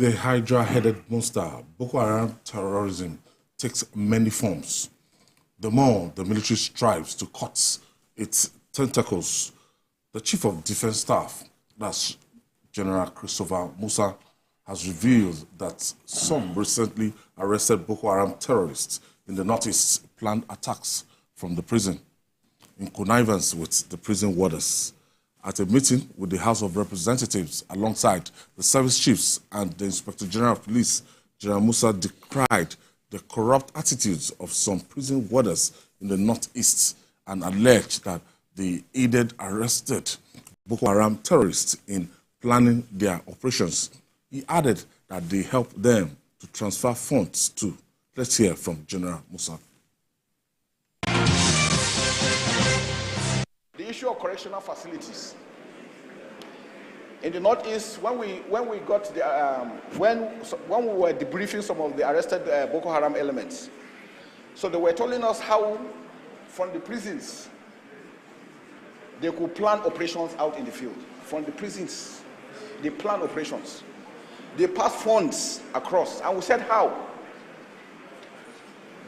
the hydra-headed monster, Boko Haram terrorism takes many forms. The more the military strives to cut its tentacles, the Chief of Defense Staff, that's General Christopher Musa, has revealed that some recently arrested Boko Haram terrorists in the Northeast planned attacks from the prison in connivance with the prison warders. At a meeting with the House of Representatives alongside the service chiefs and the Inspector General of Police, General Musa decried the corrupt attitudes of some prison warders in the Northeast and alleged that they aided arrested Boko Haram terrorists in planning their operations. He added that they helped them to transfer funds too. Let's hear from General Musa. The issue of correctional facilities. In the Northeast, when we got the when we were debriefing some of the arrested Boko Haram elements, so they were telling us how from the prisons they could plan operations out in the field. From the prisons, they plan operations. They pass funds across, and we said how.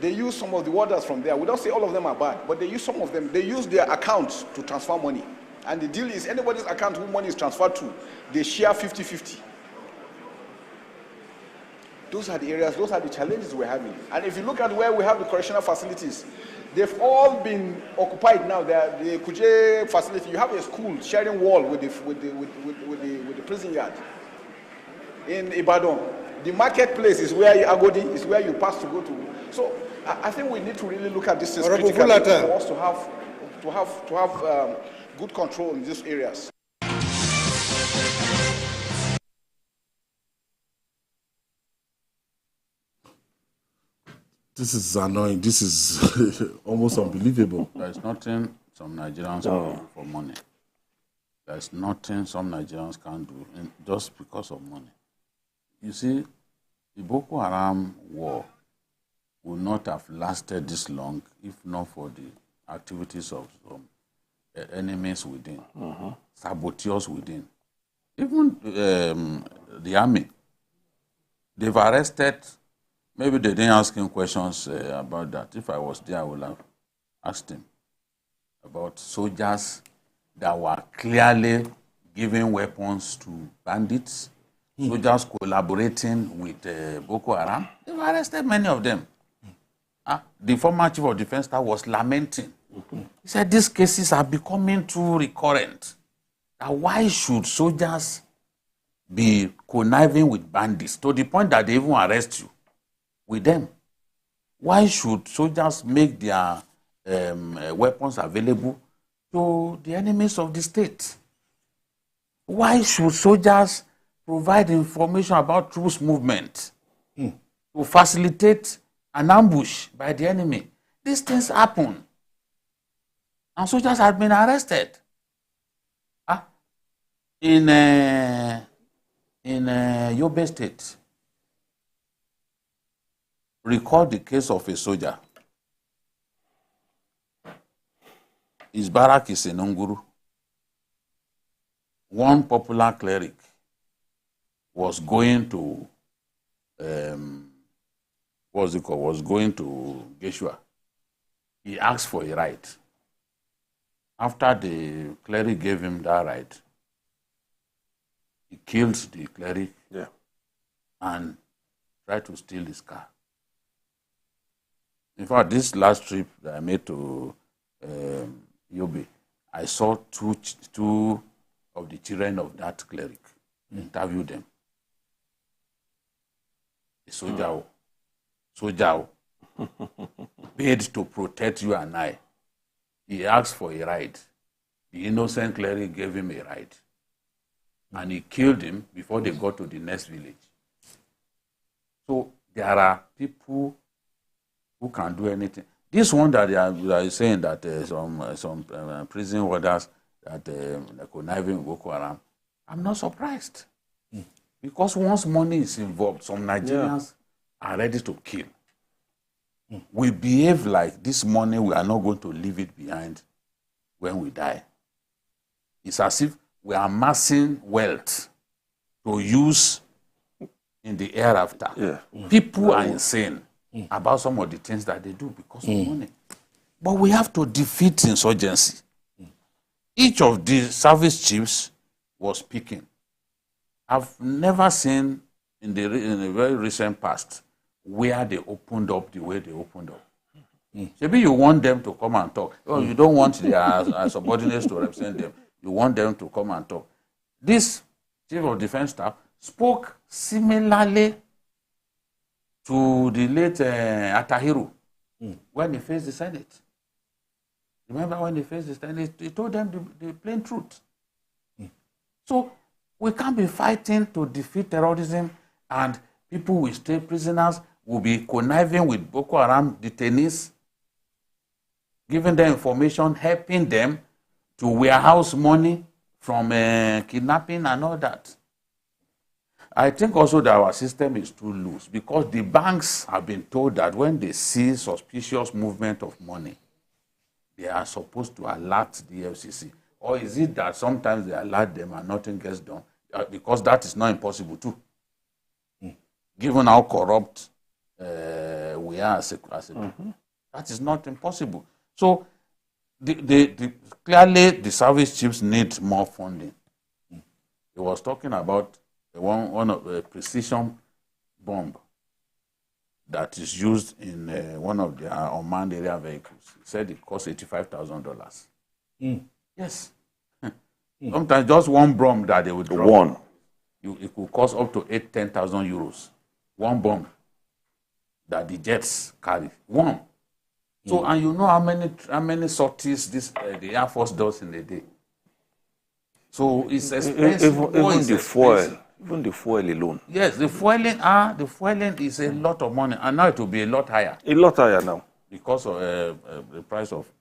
They use some of the warders from there. We don't say all of them are bad, but they use some of them. They use their accounts to transfer money. And the deal is anybody's account who money is transferred to, they share 50-50. Those are the areas, those are the challenges we're having. And if you look at where we have the correctional facilities, they've all been occupied now. The Kuje facility, you have a school sharing wall with the prison yard. In Ibadan, the marketplace is where Agodi is where you pass to go to. So I think we need to really look at this as critical for us to have good control in these areas. This is annoying. This is almost unbelievable. There's nothing some Nigerians can do for money. There's nothing some Nigerians can do just because of money. You see, the Boko Haram war would not have lasted this long if not for the activities of some enemies within, saboteurs within. Even the army, they've arrested, maybe they didn't ask him questions about that. If I was there, I would have asked him about soldiers that were clearly giving weapons to bandits, soldiers collaborating with Boko Haram. They've arrested many of them. The former Chief of Defense Staff was lamenting. He said these cases are becoming too recurrent. Now, why should soldiers be conniving with bandits to the point that they even arrest you with them? Why should soldiers make their weapons available to the enemies of the state? Why should soldiers provide information about troops movement to facilitate an ambush by the enemy? These things happen. And soldiers have been arrested. In Yobe State, recall the case of a soldier. His barrack is in Unguru. One popular cleric was going to was going to Geshua. He asked for a ride. After the cleric gave him that ride, he killed the cleric and tried to steal his car. In fact, this last trip that I made to Yobe, I saw two of the children of that cleric, interviewed them. A soldier paid to protect you and I. He asked for a ride. The innocent cleric gave him a ride. And he killed him before they got to the next village. So there are people who can do anything. This one that they are saying that some prison warders that are conniving with Boko Haram, I'm not surprised. Because once money is involved, some Nigerians are ready to kill. We behave like this money, we are not going to leave it behind when we die. It's as if we are amassing wealth to use in in the hereafter. Yeah. People are insane about some of the things that they do because of money. But we have to defeat insurgency. Each of the service chiefs was speaking. I've never seen in the very recent past where they opened up the way they opened up. Maybe you want them to come and talk. Oh, you don't want their subordinates to represent them. You want them to come and talk. This chief of defense staff spoke similarly to the late Atahiru when he faced the Senate. Remember when he faced the Senate, he told them the plain truth. So we can't be fighting to defeat terrorism and people will stay prisoners, will be conniving with Boko Haram detainees, giving them information, helping them to warehouse money from kidnapping and all that. I think also that our system is too loose because the banks have been told that when they see suspicious movement of money, they are supposed to alert the FCC. Or is it that sometimes they alert them and nothing gets done? Because that is not impossible too. Given how corrupt we are as a people, that is not impossible. So clearly the service chiefs need more funding. He was talking about one of the precision bomb that is used in one of the unmanned area vehicles. He said it cost $85,000. Yes. Sometimes just one bomb that they would drop. It could cost up to 10,000 euros. One bomb that the jets carry. One. So, and you know how many sorties the Air Force does in a day. So it's expensive. Even the fuel alone. Yes, the fueling is a lot of money, and now it will be a lot higher. A lot higher now because of the price of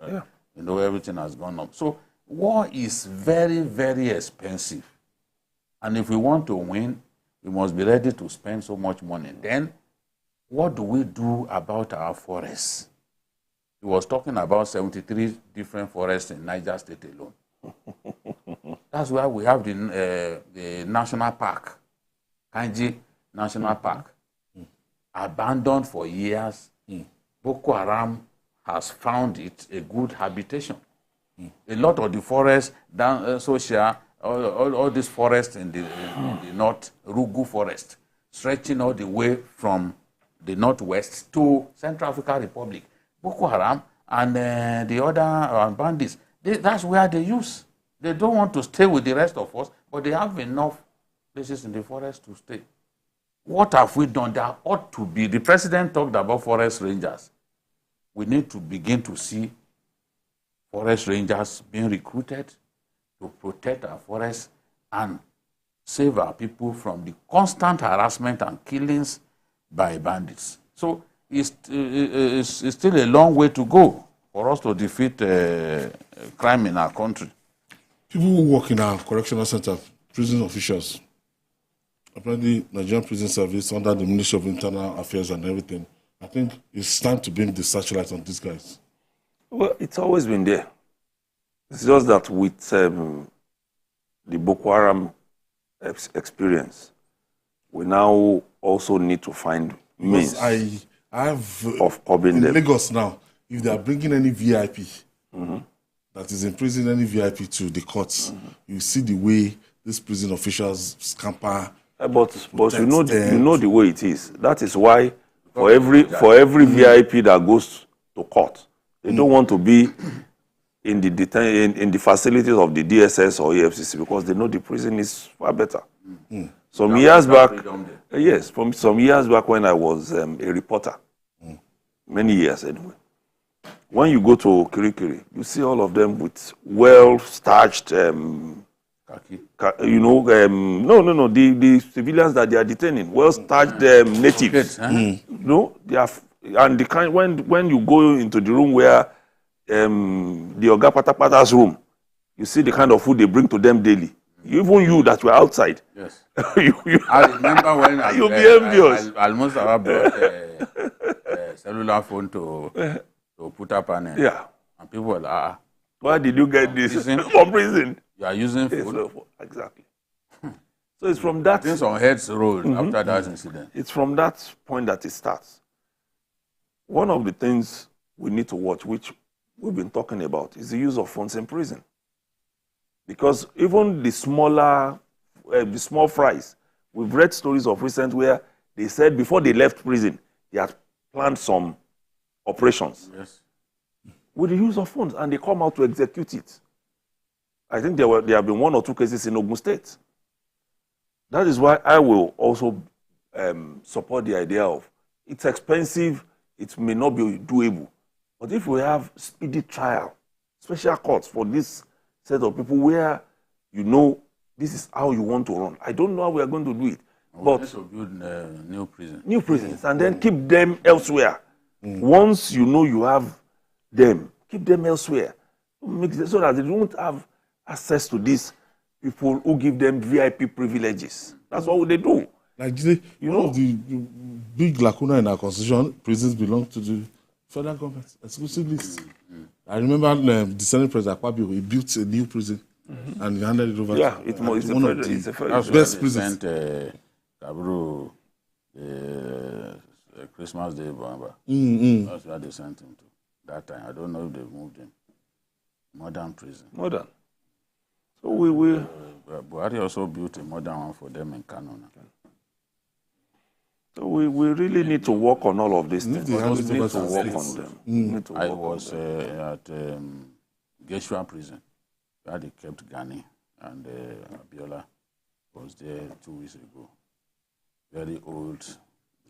everything has gone up. So war is very, very expensive, and if we want to win, we must be ready to spend so much money. Then, what do we do about our forests? He was talking about 73 different forests in Niger State alone. That's why we have the national park, Kanji National Park, abandoned for years. Boko Haram has found it a good habitation. A lot of the forests, all these forests in the north, Rugu Forest, stretching all the way from the northwest to Central African Republic. Boko Haram and the other bandits, that's where they use. They don't want to stay with the rest of us, but they have enough places in the forest to stay. What have we done? There ought to be, the president talked about forest rangers. We need to begin to see forest rangers being recruited to protect our forests and save our people from the constant harassment and killings by bandits. So it's still a long way to go for us to defeat crime in our country. People who work in our correctional center, prison officials, apparently Nigerian Prison Service under the Ministry of Internal Affairs and everything, I think it's time to bring the searchlight on these guys. Well, it's always been there. It's just that with the Boko Haram experience, we now also need to find means of curbing them. In Lagos now, if they are bringing any VIP that is in prison, any VIP to the courts, you see the way these prison officials scamper. But you know the way it is. That is why for every VIP that goes to court, they don't want to be in the facilities of the DSS or EFCC because they know the prison is far better. Some years back, from some years back when I was a reporter, many years anyway, when you go to Kirikiri, you see all of them with well-starched, the civilians that they are detaining, well-starched natives. They are, and the kind when you go into the room where the Oga Patapata's room, you see the kind of food they bring to them daily. Even you that were outside. Yes. I remember when you'll be envious. I almost brought a cellular phone to put up an and people were like, why did you get this from prison? You are using food. Exactly. So it's from that. Things on heads rolled after that incident. It's from that point that it starts. One of the things we need to watch, which we've been talking about, is the use of funds in prison. Because even the small fries, we've read stories of recent where they said before they left prison, they had planned some operations. Yes. With the use of funds, and they come out to execute it. I think there have been 1 or 2 cases in Ogun State. That is why I will also support the idea of it's expensive, it may not be doable. But if we have speedy trial, special courts for this set of people where you know this is how you want to run. I don't know how we are going to do it. But to build new prisons. New prisons, and then keep them elsewhere. Once you know you have them, keep them elsewhere. So that they don't have access to these people who give them VIP privileges. That's what they do. Like, you know, the big lacuna in our constitution, prisons belong to the federal government, exclusive list. I remember the Senate President Akpabio, he built a new prison and he handed it over to it's a federal best prisons. Kaburu, Christmas Day, Bamba. That's where they sent him to. That time, I don't know if they moved him. Modern prison. Modern. So we will. Buhari also built a modern one for them in Kano. So we really need to work on all of these things. We need to to work on them. I was at Geshua prison, where they kept Gani, and Abiola was there 2 weeks ago. Very old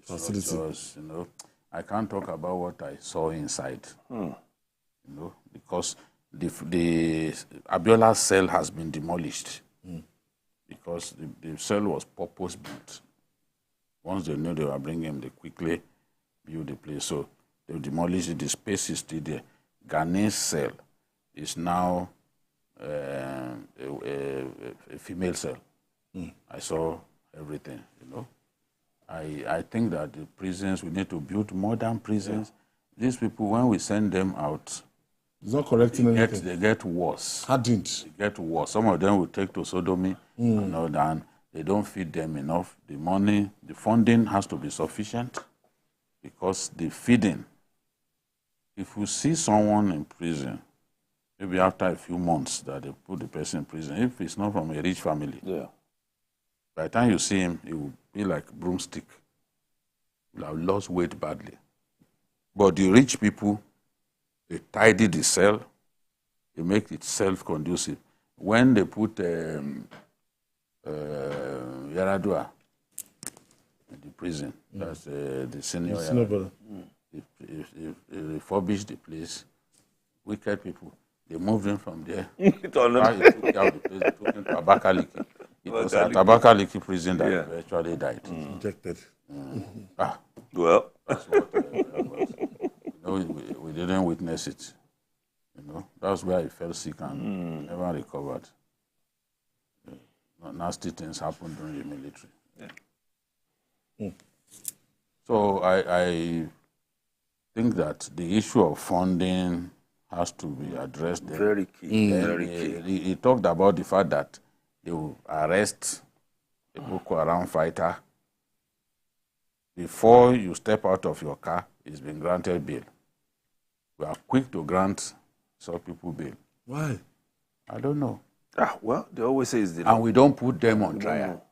Facility. structures, you know. I can't talk about what I saw inside, you know, because the Abiola cell has been demolished because the cell was purpose built. Once they knew they were bringing him, they quickly built the place. So they demolished it. The space is still there. Ghanai's cell is now a female cell. I saw everything, you know. I think that the prisons, we need to build modern prisons. These people, when we send them out, it's not correcting anything. They get worse. Hardened. They get worse. Some of them will take to sodomy, you know, and they don't feed them enough. The money, the funding has to be sufficient because the feeding, if you see someone in prison, maybe after a few months that they put the person in prison, if it's not from a rich family, by the time you see him, he will be like a broomstick. He will have lost weight badly. But the rich people, they tidy the cell, they make it self-conducive. When they put Yaradua in the prison, that's the senior brother. They refurbished the place. Wicked people, they moved him from there. They took out the place, they took him to Abakaliki. It was at Abakaliki prison that he actually died. Injected. Well, that's what was. You know, we didn't witness it. You know, that's where he fell sick and never recovered. Nasty things happened during the military. So I think that the issue of funding has to be addressed. Very key. Very key. He talked about the fact that they will arrest a Boko Haram fighter before you step out of your car. He's been granted bail. We are quick to grant some people bail. Why? I don't know. Well, they always say it's the And we don't put them on trial.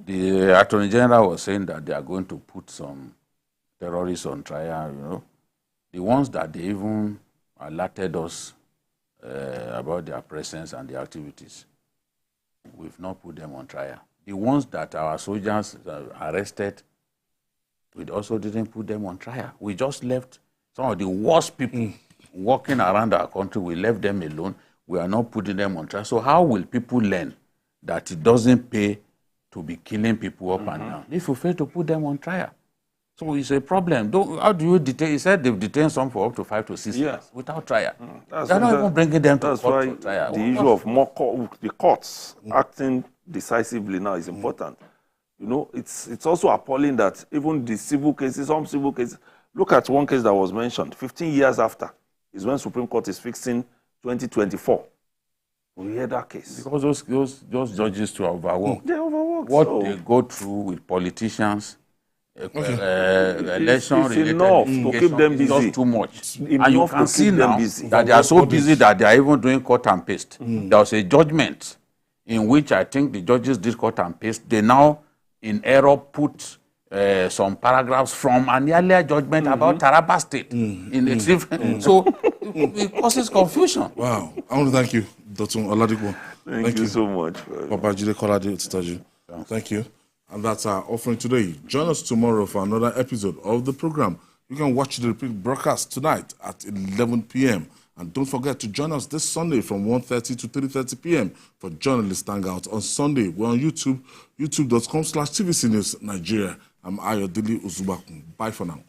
The Attorney General was saying that they are going to put some terrorists on trial, you know. The ones that they even alerted us about their presence and their activities, we've not put them on trial. The ones that our soldiers arrested, we also didn't put them on trial. We just left some of the worst people walking around our country. We left them alone. We are not putting them on trial. So how will people learn that it doesn't pay to be killing people up and down if you fail to put them on trial? So it's a problem. How do you detain? He said they've detained some for up to 5 to 6 years without trial. They're not even bringing them to court for trial. The issue of the courts acting decisively now is important. You know, it's also appalling that even the civil cases, some civil cases, look at one case that was mentioned, 15 years after is when Supreme Court is fixing 2024. We hear that case. Because those judges too are overworked. They're overworked. what they go through with politicians, election it's enough to keep them is busy. just too much. And you Enough can to see keep them now busy. that they are so busy that they are even doing cut and paste. There was a judgment in which I think the judges did cut and paste. They now, in error, put some paragraphs from an earlier judgment about Taraba State. In a different, so it causes confusion. Wow. I want to thank you, Dr. Oladipo. Thank you so much. Papa Jide Kolade Otitaju. Thank you. And that's our offering today. Join us tomorrow for another episode of the program. You can watch the repeat broadcast tonight at 11 p.m. And don't forget to join us this Sunday from 1:30 to 3:30 p.m. for Journalist Hangout. On Sunday, we're on YouTube, youtube.com/TVC News Nigeria. I'm Ayodele Uzubakun. Bye for now.